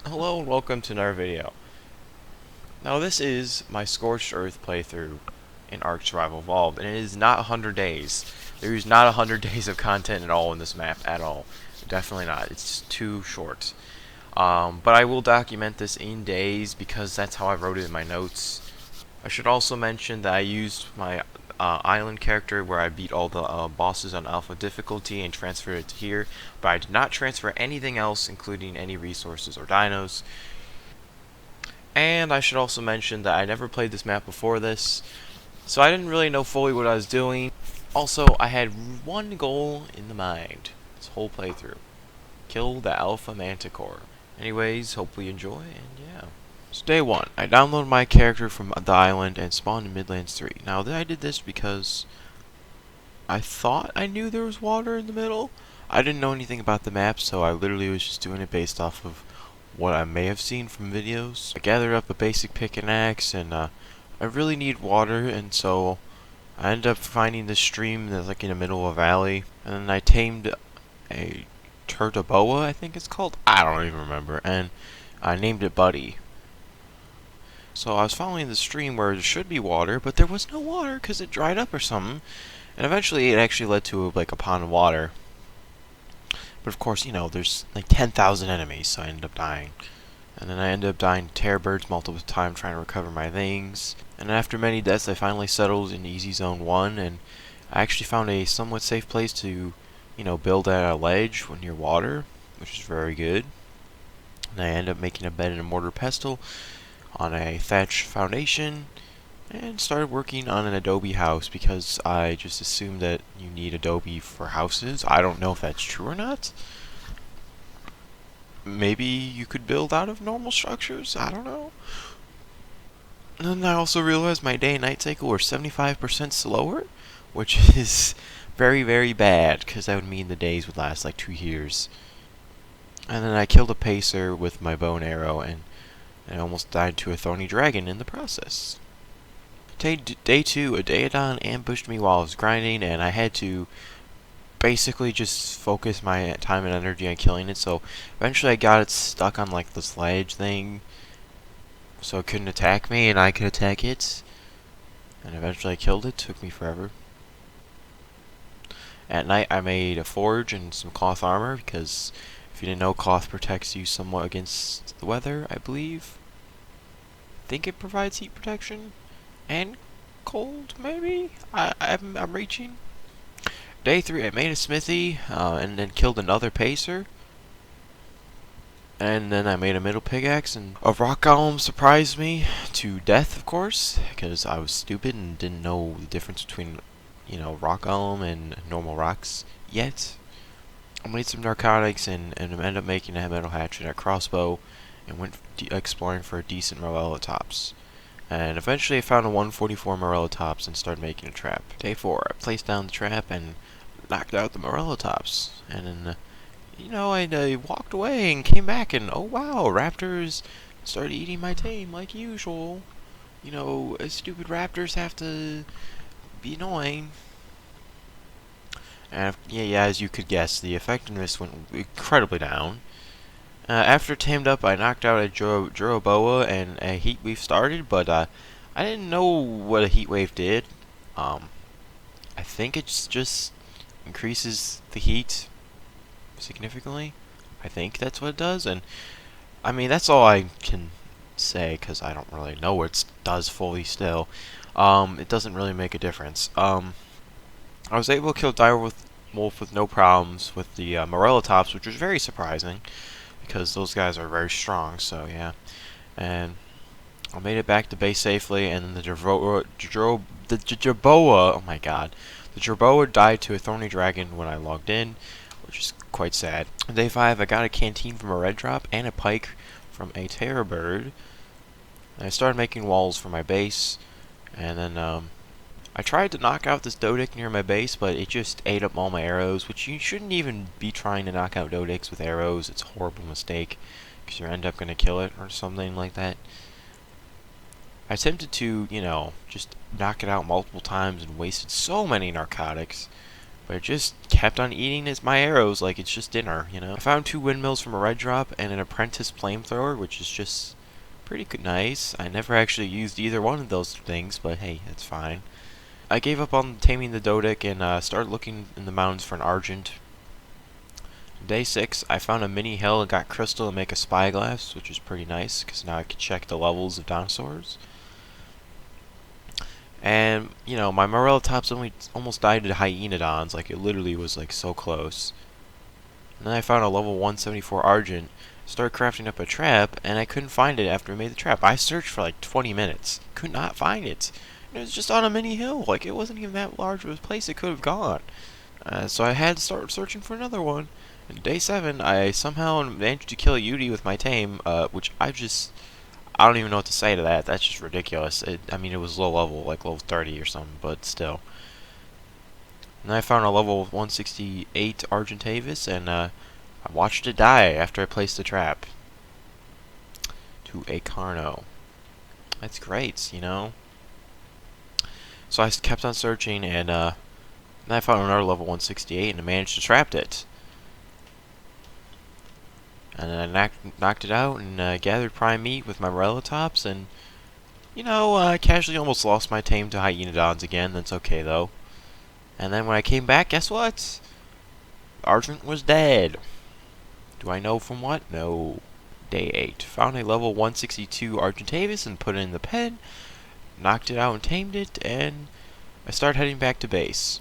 Hello and welcome to another video. Now this is my Scorched Earth playthrough in Ark Survival Evolved, and it is not 100 days. There is not 100 days of content at all in this map at all. Definitely not. It's too short. But I will document this in days because that's how I wrote it in my notes. I should also mention that I used my island character where I beat all the bosses on alpha difficulty and transferred it to here, but I did not transfer anything else, including any resources or dinos. And I should also mention that I never played this map before this, so I didn't really know fully what I was doing. Also, I had one goal in the mind this whole playthrough. Kill the Alpha Manticore. Anyways, hopefully you enjoy, and yeah. So day 1, I downloaded my character from the island and spawned in Midlands 3. Now, I did this because I thought I knew there was water in the middle. I didn't know anything about the map, so I literally was just doing it based off of what I may have seen from videos. I gathered up a basic pick and axe, and I really need water, and so I ended up finding this stream that's like in the middle of a valley, and then I tamed a turtleoboa, I think it's called. I don't even remember, and I named it Buddy. So I was following the stream where there should be water, but there was no water because it dried up or something. And eventually it actually led to like a pond of water. But of course, you know, there's like 10,000 enemies, so I ended up dying. And then I ended up dying to terror birds multiple times trying to recover my things. And after many deaths, I finally settled in Easy Zone 1, and I actually found a somewhat safe place to, you know, build at a ledge near water, which is very good. And I ended up making a bed and a mortar pestle on a thatch foundation, and started working on an adobe house because I just assumed that you need adobe for houses. I don't know if that's true or not. Maybe you could build out of normal structures. I don't know. And then I also realized my day and night cycle were 75% slower, which is very, very bad because that would mean the days would last like 2 years. And then I killed a pacer with my bow and arrow, and I almost died to a thorny dragon in the process. Day 2, a Daedon ambushed me while I was grinding, and I had to basically just focus my time and energy on killing it, so eventually I got it stuck on like this ledge thing, so it couldn't attack me, and I could attack it, and eventually I killed it. Took me forever. At night I made a forge and some cloth armor, because if you didn't know, cloth protects you somewhat against the weather, I believe. I think it provides heat protection. And cold, maybe? I'm reaching. Day 3, I made a smithy, and then killed another pacer. And then I made a middle pickaxe, and a rock golem surprised me to death, of course, because I was stupid and didn't know the difference between, you know, rock golem and normal rocks yet. I made some narcotics and ended up making a metal hatchet and a crossbow, and went exploring for decent morella tops. And eventually I found a 144 morella tops and started making a trap. Day 4, I placed down the trap and knocked out the morella tops. And then, you know, I walked away and came back, and oh wow, raptors started eating my tame like usual. You know, stupid raptors have to be annoying. And yeah, as you could guess, the effectiveness went incredibly down. After tamed up, I knocked out a Jeroboa and a heat wave started, but I didn't know what a heat wave did. I think it just increases the heat significantly. I think that's what it does, and I mean that's all I can say because I don't really know what it does fully still. It doesn't really make a difference. I was able to kill Dire Wolf with no problems with the Morella Tops, which was very surprising because those guys are very strong, so yeah. And I made it back to base safely, and then the Jerboa, oh my god. The Jerboa died to a thorny dragon when I logged in, which is quite sad. On day 5, I got a canteen from a red drop and a pike from a terror bird. And I started making walls for my base, and then I tried to knock out this Dodic near my base, but it just ate up all my arrows, which you shouldn't even be trying to knock out Dodics with arrows. It's a horrible mistake, because you end up going to kill it or something like that. I attempted to, you know, just knock it out multiple times and wasted so many narcotics, But it just kept on eating my arrows like it's just dinner, you know? I found 2 windmills from a red drop and an apprentice flamethrower, which is just pretty good, nice. I never actually used either one of those things, but hey, that's fine. I gave up on taming the Dodic and started looking in the mountains for an Argent. Day 6, I found a mini hill and got crystal to make a spyglass, which is pretty nice, because now I can check the levels of dinosaurs. And, you know, my Morellatops almost died to hyenodons, like it literally was like so close. And then I found a level 174 Argent, started crafting up a trap, and I couldn't find it after I made the trap. I searched for like 20 minutes, could not find it. And it was just on a mini hill, like it wasn't even that large of a place it could have gone. So I had to start searching for another one. And day 7, I somehow managed to kill a Yudi with my tame, which I don't even know what to say to that. That's just ridiculous. I mean, it was low level, like level 30 or something, but still. And I found a level 168 Argentavis, and I watched it die after I placed the trap. To a Carno. That's great, you know? So I kept on searching, and then I found another level 168, and I managed to trap it. And then I knocked it out and gathered prime meat with my Morellatops, and, you know, I casually almost lost my tame to hyenodons again. That's okay, though. And then when I came back, guess what? Argent was dead. Do I know from what? No. Day 8. Found a level 162 Argentavis and put it in the pen. Knocked it out and tamed it, and I started heading back to base.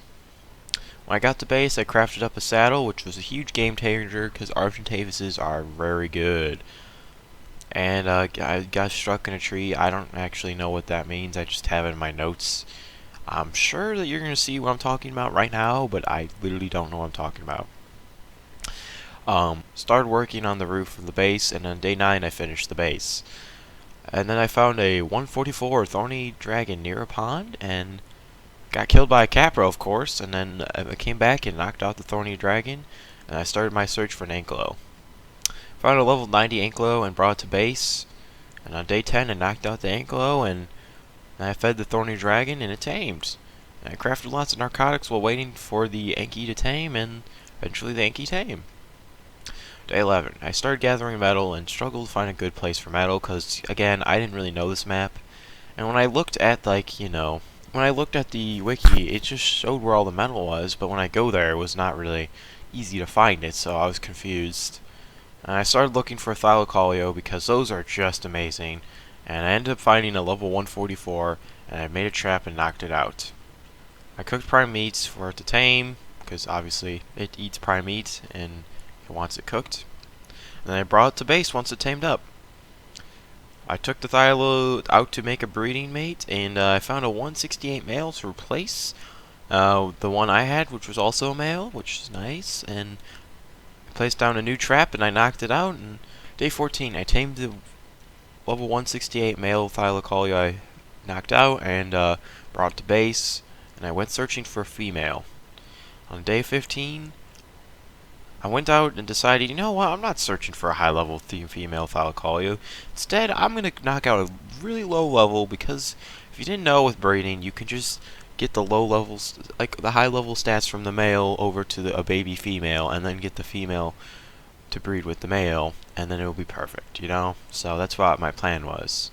When I got to base, I crafted up a saddle, which was a huge game changer because Argentavises are very good. And I got struck in a tree. I don't actually know what that means. I just have it in my notes. I'm sure that you're going to see what I'm talking about right now, but I literally don't know what I'm talking about. Started working on the roof of the base, and on day 9 I finished the base. And then I found a 144 thorny dragon near a pond, and got killed by a Capro, of course, and then I came back and knocked out the thorny dragon, and I started my search for an Ankylo. Found a level 90 Ankylo and brought it to base, and on day 10 I knocked out the Ankylo, and I fed the thorny dragon, and it tamed. And I crafted lots of narcotics while waiting for the Anky to tame, and eventually the Anky tamed. Day 11, I started gathering metal and struggled to find a good place for metal, because, again, I didn't really know this map. And when I looked at, like, you know, when I looked at the wiki, it just showed where all the metal was, but when I go there, it was not really easy to find it, so I was confused. And I started looking for Thylacoleo because those are just amazing, and I ended up finding a level 144, and I made a trap and knocked it out. I cooked prime meats for it to tame, because obviously it eats prime meat, and it wants it cooked. And then I brought it to base once it tamed up. I took the Thylo out to make a breeding mate, and I found a 168 male to replace the one I had, which was also a male, which is nice. And I placed down a new trap, and I knocked it out. And day 14, I tamed the level 168 male Thylacoleo I knocked out, and brought it to base. And I went searching for a female. On day 15, I went out and decided, you know what, I'm not searching for a high-level female Thylacoleo. Instead, I'm going to knock out a really low level, because if you didn't know, with breeding, you can just get the low levels, like the high-level stats from the male over to a baby female, and then get the female to breed with the male, and then it will be perfect, you know? So that's what my plan was.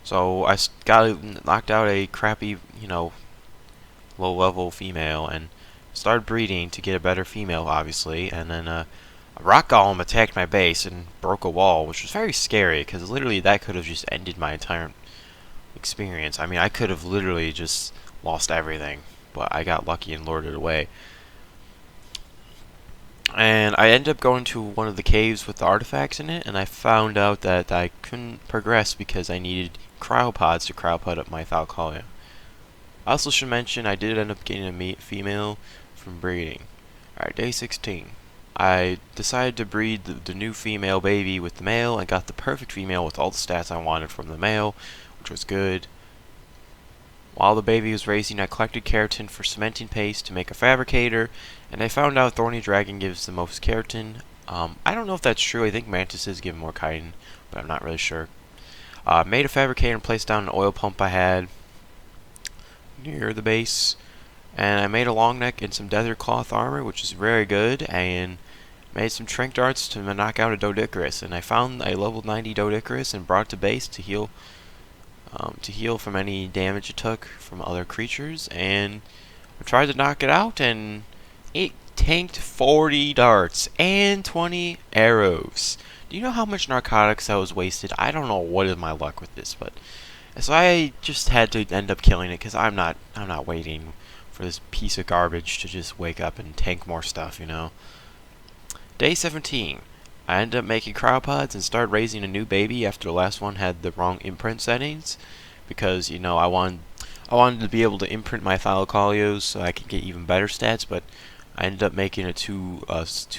So I knocked out a crappy, you know, low-level female, and started breeding to get a better female, obviously, and then a rock golem attacked my base and broke a wall, which was very scary, because literally that could have just ended my entire experience. I mean, I could have literally just lost everything, but I got lucky and lured it away. And I ended up going to one of the caves with the artifacts in it, and I found out that I couldn't progress because I needed cryopods to cryopod up my Thylacoleo. I also should mention I did end up getting a female from breeding. Alright, day 16. I decided to breed the new female baby with the male, and got the perfect female with all the stats I wanted from the male, which was good. While the baby was raising, I collected keratin for cementing paste to make a fabricator, and I found out Thorny Dragon gives the most keratin. I don't know if that's true. I think mantises give more chitin, but I'm not really sure. Made a fabricator and placed down an oil pump I had near the base. And I made a long neck and some desert cloth armor, which is very good, and made some trank darts to knock out a Doedicurus. And I found a level 90 Doedicurus and brought it to base to heal from any damage it took from other creatures. And I tried to knock it out, and it tanked 40 darts and 20 arrows. Do you know how much narcotics I was wasted? I don't know what is my luck with this, but so I just had to end up killing it because I'm not waiting for this piece of garbage to just wake up and tank more stuff, you know. Day 17. I ended up making cryopods and started raising a new baby after the last one had the wrong imprint settings, because you know I wanted to be able to imprint my Thylacoleos so I could get even better stats, but I ended up making it too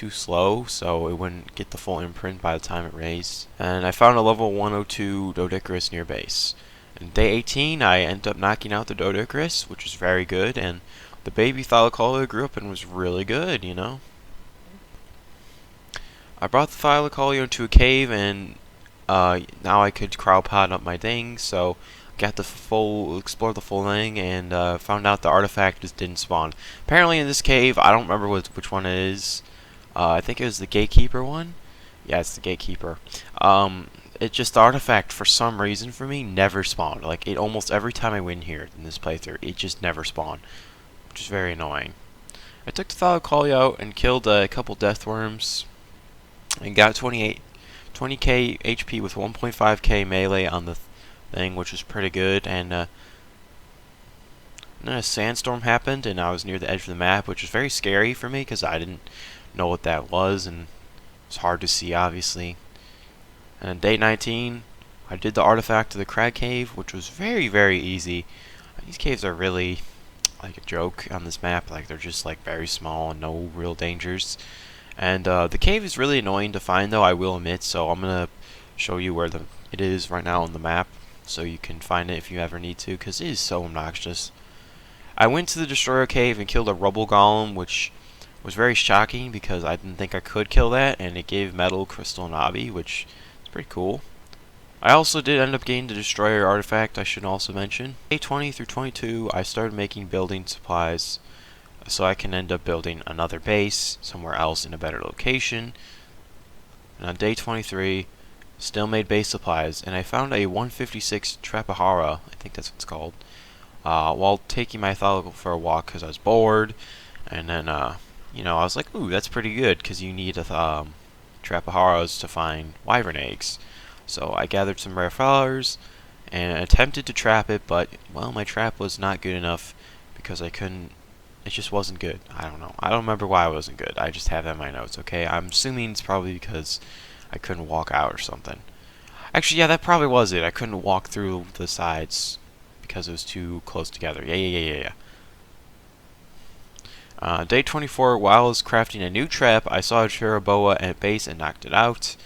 slow, so it wouldn't get the full imprint by the time it raised. And I found a level 102 Doedicurus near base. And day 18, I ended up knocking out the Doedicurus, which was very good, and the baby Thylacoleo grew up and was really good, you know. I brought the Thylacoleo into a cave, and now I could cryopod up my thing, so got the explore the full thing, and found out the artifact just didn't spawn. Apparently in this cave, I don't remember which one it is. I think it was the gatekeeper one. Yeah, it's the gatekeeper. It just the artifact for some reason for me never spawned. Like it almost every time I win here in this playthrough, it just never spawned, which is very annoying. I took the Thylacoleo out and killed a couple death worms, and got 20k HP with 1.5k melee on the thing, which was pretty good. And then a sandstorm happened, and I was near the edge of the map, which was very scary for me because I didn't know what that was, and it's hard to see, obviously. And on day 19, I did the artifact to the crag cave, which was very, very easy. These caves are really like a joke on this map. Like they're just like very small and no real dangers. And the cave is really annoying to find, though, I will admit. So I'm gonna show you where it is right now on the map, so you can find it if you ever need to, because it is so obnoxious. I went to the Destroyer Cave and killed a Rubble Golem, which was very shocking because I didn't think I could kill that, and it gave Metal, Crystal, and Obby, which is pretty cool. I also did end up getting the Destroyer artifact, I should also mention. Day 20 through 22, I started making building supplies so I can end up building another base somewhere else in a better location. And on day 23, still made base supplies, and I found a 156 Trapahara, I think that's what it's called, while taking my Thylacoleo for a walk because I was bored. And then, you know, I was like, ooh, that's pretty good because you need Trapaharas to find Wyvern eggs. So I gathered some rare flowers and attempted to trap it, but, well, my trap was not good enough because I couldn't. It just wasn't good. I don't know. I don't remember why it wasn't good. I just have that in my notes, okay? I'm assuming it's probably because I couldn't walk out or something. Actually, yeah, that probably was it. I couldn't walk through the sides because it was too close together. Yeah. Day 24, while I was crafting a new trap, I saw a Chiraboa at base and knocked it out.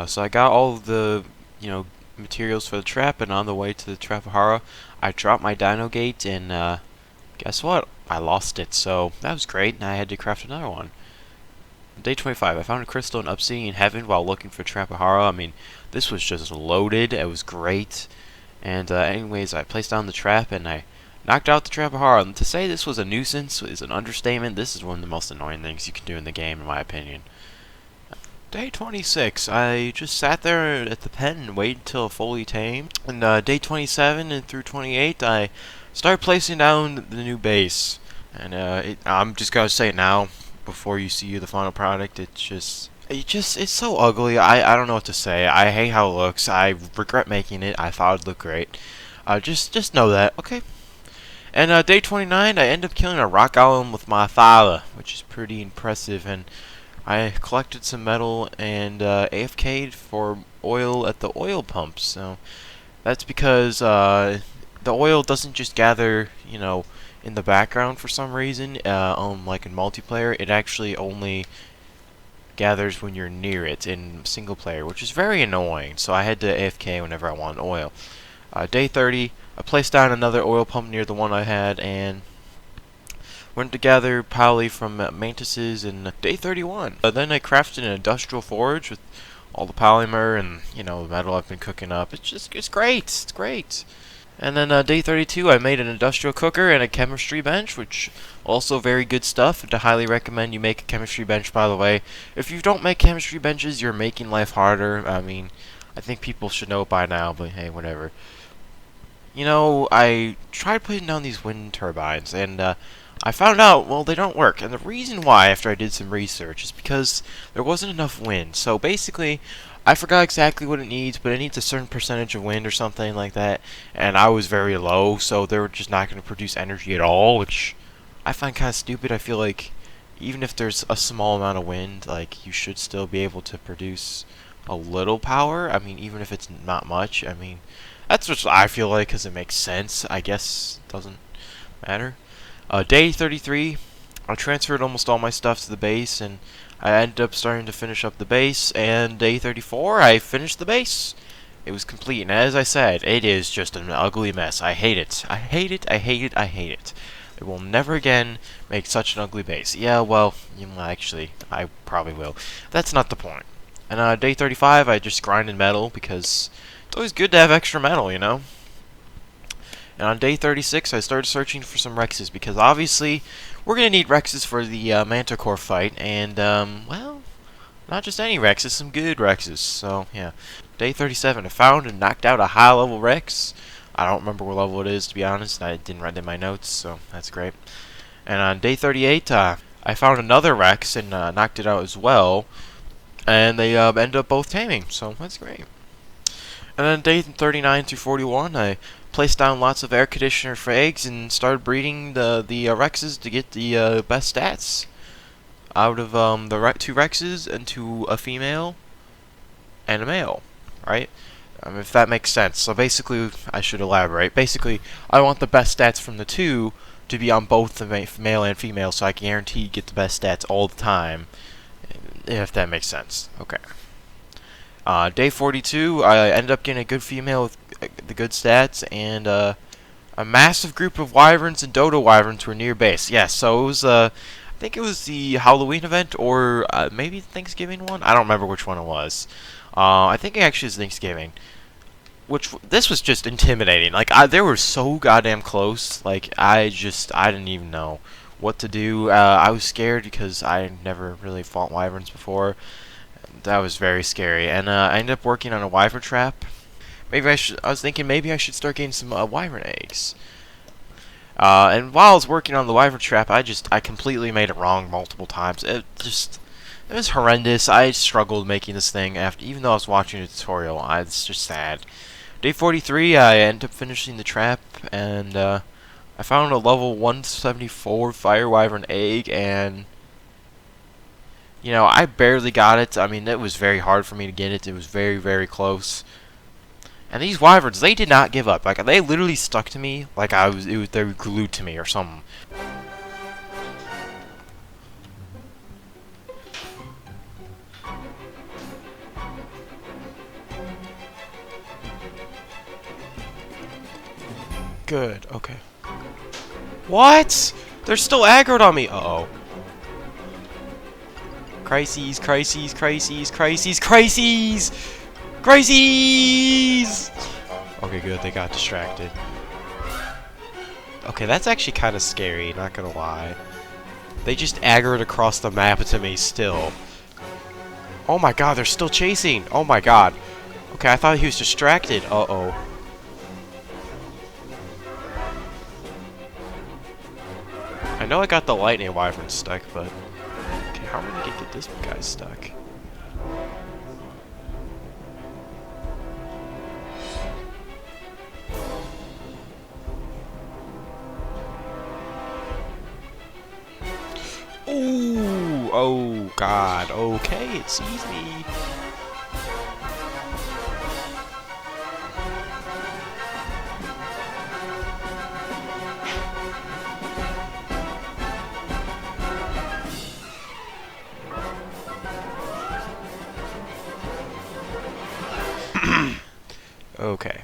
So I got all of the, you know, materials for the trap, and on the way to the Trapahara, I dropped my Dino Gate, and guess what? I lost it, so that was great, and I had to craft another one. Day 25, I found a crystal in Obsidian Heaven while looking for Trapahara. I mean, this was just loaded. It was great. And anyways, I placed down the trap, and I knocked out the Trapahara. And to say this was a nuisance is an understatement. This is one of the most annoying things you can do in the game, in my opinion. Day 26, I just sat there at the pen and waited until fully tamed. And day 27 and through 28, I started placing down the new base. And I'm just gonna say it now, before you see the final product. It's so ugly. I don't know what to say. I hate how it looks. I regret making it. I thought it'd look great. Just know that, okay? And day 29, I ended up killing a rock golem with my Thyla, which is pretty impressive. And I collected some metal and AFK'd for oil at the oil pumps. So that's because the oil doesn't just gather, you know, in the background for some reason. Like in multiplayer, it actually only gathers when you're near it in single player, which is very annoying. So I had to AFK whenever I wanted oil. Day 30, I placed down another oil pump near the one I had, and went to gather poly from mantises in day 31. Then I crafted an industrial forge with all the polymer and, you know, the metal I've been cooking up. It's great. It's great. And then day 32, I made an industrial cooker and a chemistry bench, which also very good stuff. I highly recommend you make a chemistry bench, by the way. If you don't make chemistry benches, you're making life harder. I mean, I think people should know it by now, but hey, whatever. You know, I tried putting down these wind turbines, and I found out, well, they don't work. And the reason why, after I did some research, is because there wasn't enough wind. So basically, I forgot exactly what it needs, but it needs a certain percentage of wind or something like that. And I was very low, so they were just not going to produce energy at all, which I find kind of stupid. I feel like even if there's a small amount of wind, like, you should still be able to produce a little power. I mean, even if it's not much. I mean, that's what I feel like, because it makes sense. I guess it doesn't matter. Day 33, I transferred almost all my stuff to the base, and I ended up starting to finish up the base, and day 34, I finished the base. It was complete, and as I said, it is just an ugly mess. I hate it. I hate it, I hate it, I hate it. I will never again make such an ugly base. Yeah, well, actually, I probably will. That's not the point. And day 35, I just grinded metal, because it's always good to have extra metal, you know? And on day 36, I started searching for some Rexes, because obviously, we're going to need Rexes for the Manticore fight, and, well, not just any Rexes, some good Rexes, so, yeah. Day 37, I found and knocked out a high-level Rex. I don't remember what level it is, to be honest. I didn't write it in my notes, so that's great. And on day 38, I found another Rex and knocked it out as well, and they ended up both taming, so that's great. And then day 39 through 41, I placed down lots of air conditioner for eggs and started breeding the Rexes to get the best stats out of the two Rexes into a female and a male, right? If that makes sense. So basically, I should elaborate. Basically, I want the best stats from the two to be on both the male and female, so I can guarantee get the best stats all the time, if that makes sense. Okay. Day 42, I ended up getting a good female with the good stats, and a massive group of wyverns and dodo wyverns were near base. Yes, so it was, I think it was the Halloween event, or maybe the Thanksgiving one? I don't remember which one it was. I think it actually is Thanksgiving. This was just intimidating. Like, they were so goddamn close. Like, I didn't even know what to do. I was scared because I never really fought wyverns before. That was very scary, and I ended up working on a wyvern trap. I was thinking maybe I should start getting some wyvern eggs. And while I was working on the wyvern trap, I completely made it wrong multiple times. It was horrendous. I struggled making this thing even though I was watching a tutorial. It's just sad. Day 43, I ended up finishing the trap, and I found a level 174 fire wyvern egg, and you know, I barely got it. I mean, it was very hard for me to get it. It was very, very close. And these wyverns, they did not give up. Like, they literally stuck to me like they were glued to me or something. Good, okay. What? They're still aggroed on me. Uh-oh. Crises, crises, crises, crises, crises! Crises! Okay, good, they got distracted. Okay, that's actually kind of scary, not gonna lie. They just aggroed across the map to me still. Oh my god, they're still chasing! Oh my god. Okay, I thought he was distracted. Uh-oh. I know I got the lightning wyvern stuck, but okay, how am I gonna get this guy stuck? Ooh, oh god, okay, it sees me. Okay.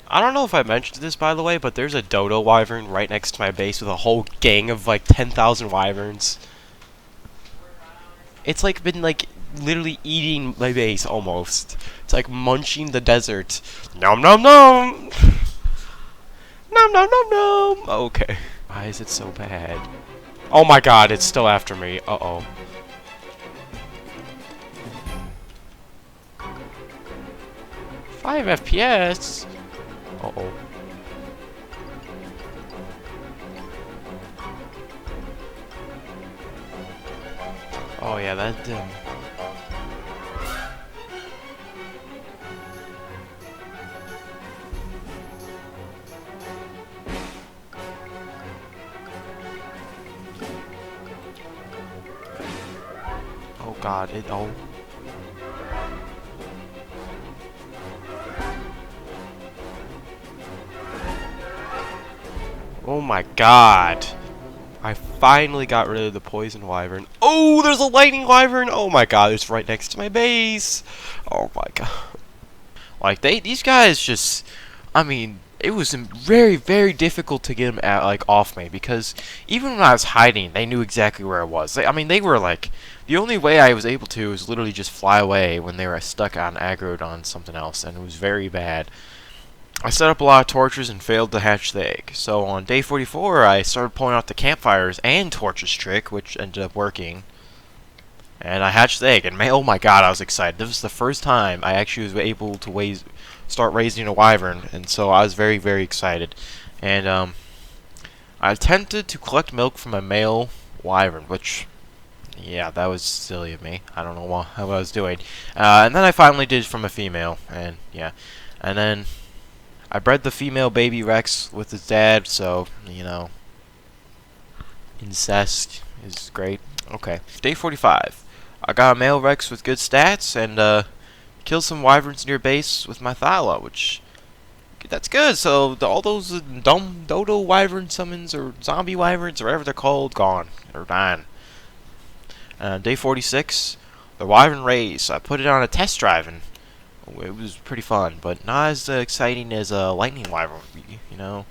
I don't know if I mentioned this, by the way, but there's a dodo wyvern right next to my base with a whole gang of like 10,000 wyverns. It's like been like literally eating my base almost. It's like munching the desert. Nom nom nom! Nom nom nom nom! Okay. Why is it so bad? Oh my god, it's still after me. Uh-oh. Five FPS? Uh-oh. Oh yeah, that didn't. Oh god, oh. Oh my god. I finally got rid of the poison wyvern. Oh, there's a lightning wyvern! Oh my god, it's right next to my base. Oh my god. Like, these guys just, I mean, it was very, very difficult to get them off me, because even when I was hiding, they knew exactly where I was. I mean, they were like, the only way I was able to was literally just fly away when they were stuck on aggroed on something else, and it was very bad. I set up a lot of torches and failed to hatch the egg. So on day 44, I started pulling out the campfires and torches trick, which ended up working. And I hatched the egg, and oh my god, I was excited. This was the first time I actually was able to start raising a wyvern, and so I was very, very excited. And I attempted to collect milk from a male wyvern, which, yeah, that was silly of me. I don't know what I was doing. And then I finally did from a female, and yeah. And then I bred the female baby Rex with his dad, so, you know, incest is great. Okay, day 45. I got a male Rex with good stats, and killed some wyverns near base with my Thyla, which, that's good. So all those dumb dodo wyvern summons, or zombie wyverns, or whatever they're called, gone, or dying. Day 46, the wyvern race. I put it on a test drive, and it was pretty fun, but not as exciting as a lightning wyvern, you know.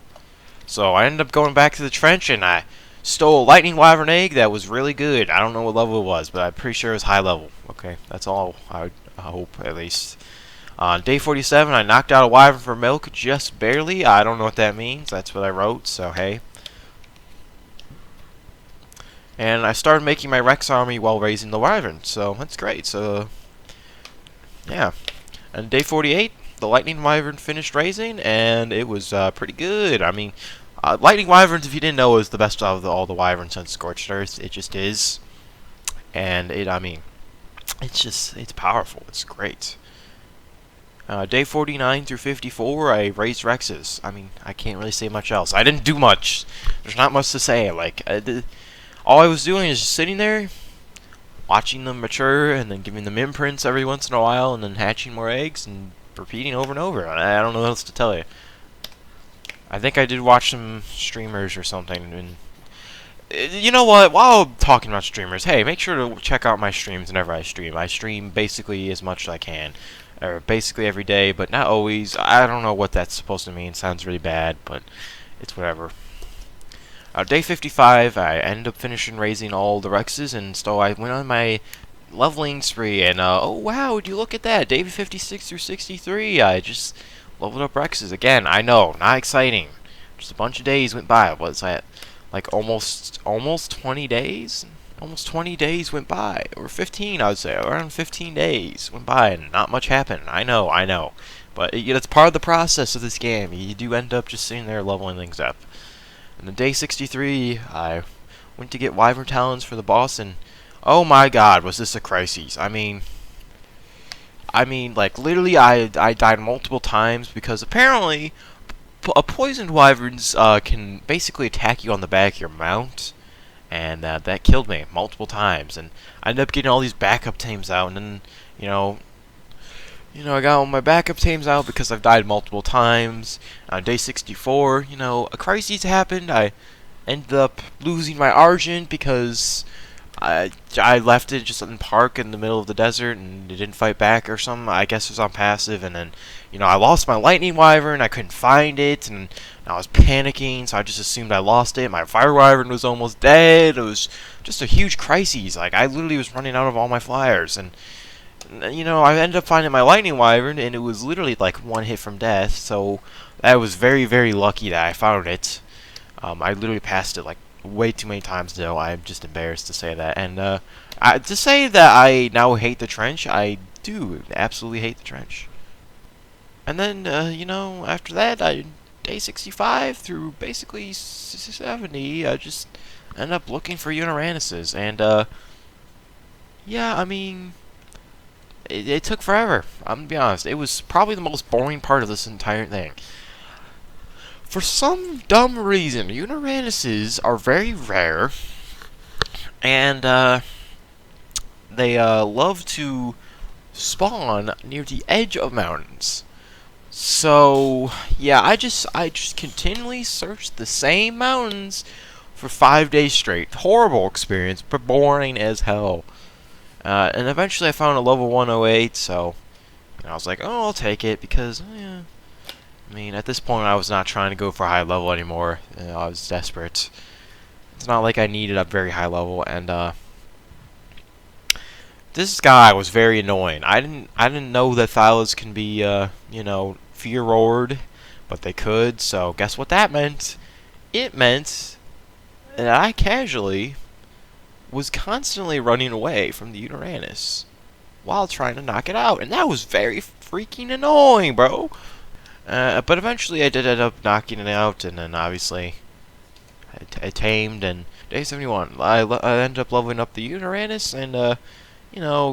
So I ended up going back to the trench, and I stole a lightning wyvern egg that was really good. I don't know what level it was, but I'm pretty sure it was high level. Okay, that's all I hope, at least. On day 47, I knocked out a wyvern for milk, just barely. I don't know what that means. That's what I wrote, so hey. And I started making my Rex army while raising the wyvern, so that's great. So, yeah. And day 48, the lightning wyvern finished raising, and it was pretty good. I mean, lightning wyverns, if you didn't know, is the best out of all the wyverns on Scorched Earth. It just is. And I mean, it's powerful. It's great. Day 49 through 54, I raised Rexes. I mean, I can't really say much else. I didn't do much. There's not much to say. Like, all I was doing is just sitting there, watching them mature, and then giving them imprints every once in a while, and then hatching more eggs, and repeating over and over. I don't know what else to tell you. I think I did watch some streamers or something, and you know what, while I'm talking about streamers, hey, make sure to check out my streams whenever I stream. I stream basically as much as I can, or basically every day, but not always. I don't know what that's supposed to mean. Sounds really bad, but it's whatever. Day 55, I ended up finishing raising all the Rexes, and so I went on my leveling spree, and oh wow, would you look at that, day 56 through 63, I just leveled up Rexes again. I know, not exciting. Just a bunch of days went by. What was that? Like almost 20 days? Almost 20 days went by, or 15, I would say. Around 15 days went by, and not much happened. I know. But it's part of the process of this game. You do end up just sitting there leveling things up. And on day 63, I went to get Wyvern Talons for the boss, and oh my god, was this a crisis. I mean, like, literally, I died multiple times, because apparently, poisoned wyverns can basically attack you on the back of your mount, and that killed me multiple times, and I ended up getting all these backup teams out, and then, you know, I got all my backup teams out because I've died multiple times. On day 64, you know, a crisis happened. I ended up losing my Argent because I left it just in park in the middle of the desert, and it didn't fight back or something. I guess it was on passive, and then, I lost my lightning wyvern. I couldn't find it, and I was panicking, so I just assumed I lost it. My fire wyvern was almost dead. It was just a huge crisis. Like, I literally was running out of all my flyers, and I ended up finding my lightning wyvern, and it was literally like one hit from death. So I was very, very lucky that I found it. I literally passed it like way too many times, though. I'm just embarrassed to say that. And to say that I now hate the trench, I do absolutely hate the trench. And then, after that, day 65 through basically 70, I just ended up looking for Uranus's. And, yeah, I mean, it took forever. I'm gonna be honest. It was probably the most boring part of this entire thing. For some dumb reason, Uranus's are very rare, and they love to spawn near the edge of mountains. So yeah, I just continually searched the same mountains for 5 days straight. Horrible experience, but boring as hell. And eventually I found a level 108, so I was like, oh, I'll take it, because, yeah. I mean, at this point, I was not trying to go for a high level anymore. I was desperate. It's not like I needed a very high level, and, this guy was very annoying. I didn't know that Thylas can be, fear-roared, but they could, so guess what that meant? It meant that I casually was constantly running away from the Uranus while trying to knock it out, and that was very freaking annoying, bro. But eventually I did end up knocking it out, and then obviously I tamed, and day 71, I ended up leveling up the Uranus, and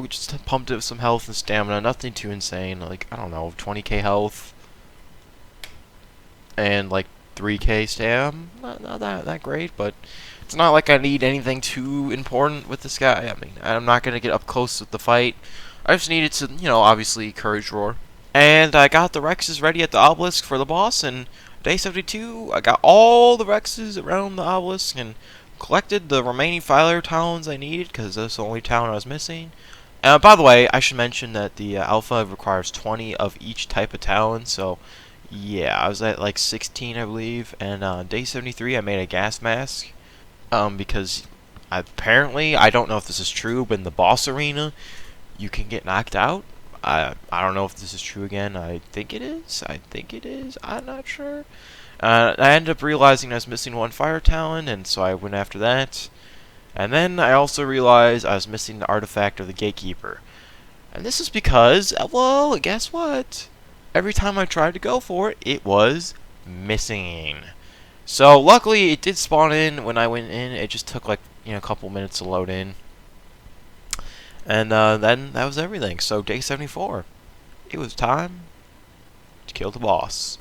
just pumped it with some health and stamina, nothing too insane, like, I don't know, 20k health, and like 3k stam, not that great, but it's not like I need anything too important with this guy. I mean, I'm not going to get up close with the fight. I just needed to, obviously, Courage Roar. And I got the Rexes ready at the obelisk for the boss, and day 72, I got all the Rexes around the obelisk, and collected the remaining Fire Talons I needed, because that's the only talon I was missing. By the way, I should mention that the alpha requires 20 of each type of talon, so yeah, I was at like 16, I believe, and on day 73, I made a gas mask. Because apparently, I don't know if this is true, but in the boss arena, you can get knocked out. I don't know if this is true again. I think it is. I'm not sure. I ended up realizing I was missing one fire talon, and so I went after that. And then I also realized I was missing the artifact of the gatekeeper. And this is because, well, guess what? Every time I tried to go for it, it was missing. So luckily it did spawn in when I went in. It just took like a couple minutes to load in, and then that was everything. So day 74, it was time to kill the boss.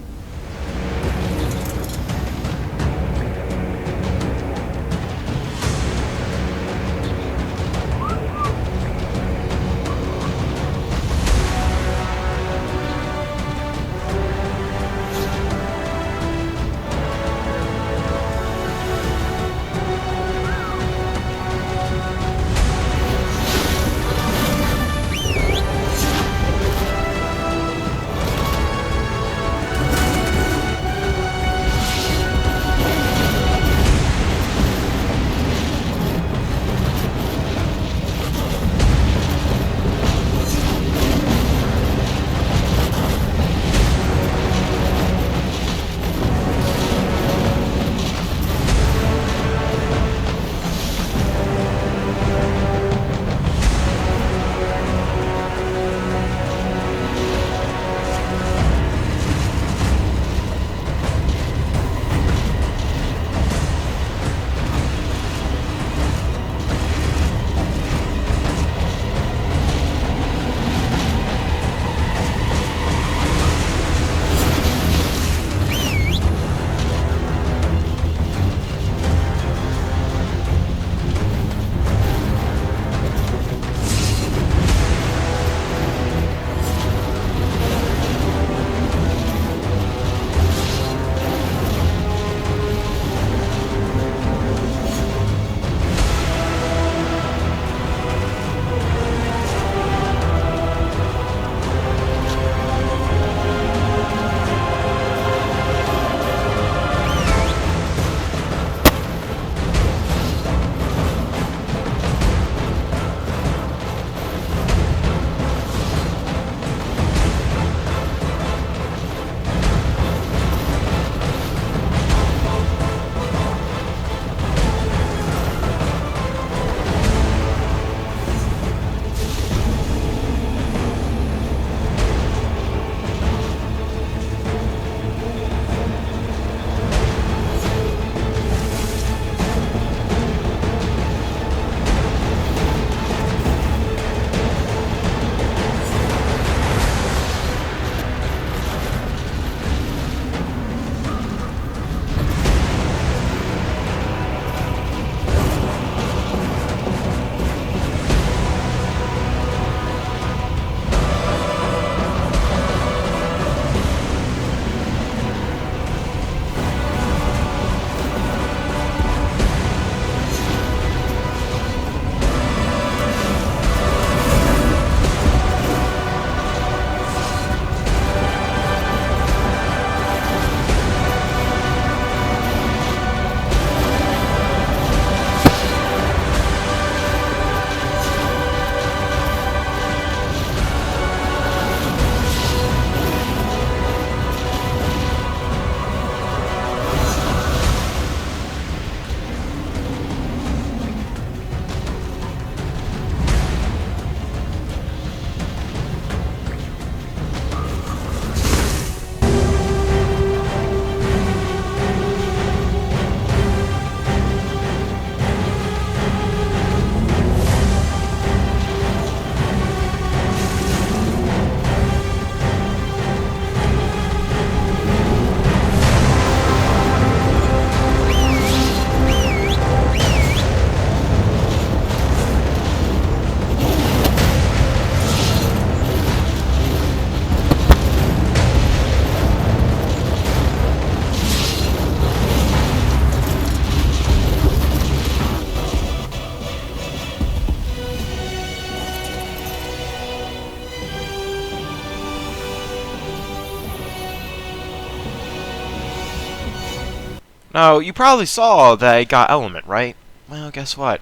Now, you probably saw that I got element, right? Well, guess what?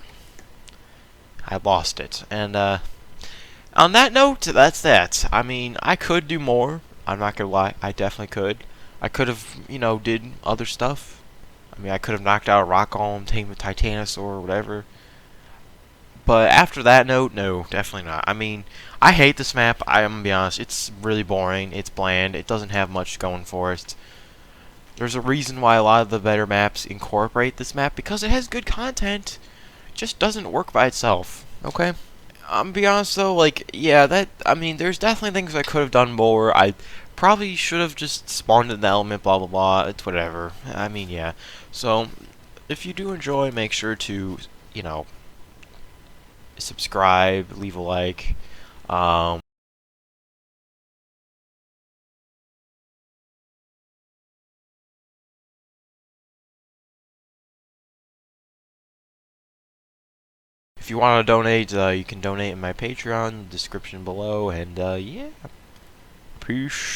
I lost it. And, on that note, that's that. I mean, I could do more. I'm not gonna lie. I definitely could. I could have, did other stuff. I mean, I could have knocked out a rock golem, tamed a titanosaur, or whatever. But after that note, no, definitely not. I mean, I hate this map. I'm gonna be honest. It's really boring. It's bland. It doesn't have much going for it. There's a reason why a lot of the better maps incorporate this map, because it has good content. It just doesn't work by itself. Okay? I'm be honest though, like, yeah, I mean, there's definitely things I could have done more. I probably should have just spawned in the element, blah blah blah. It's whatever. I mean, yeah. So, if you do enjoy, make sure to, you know, subscribe, leave a like. Um, if you want to donate, you can donate in my Patreon, description below, and yeah, peace.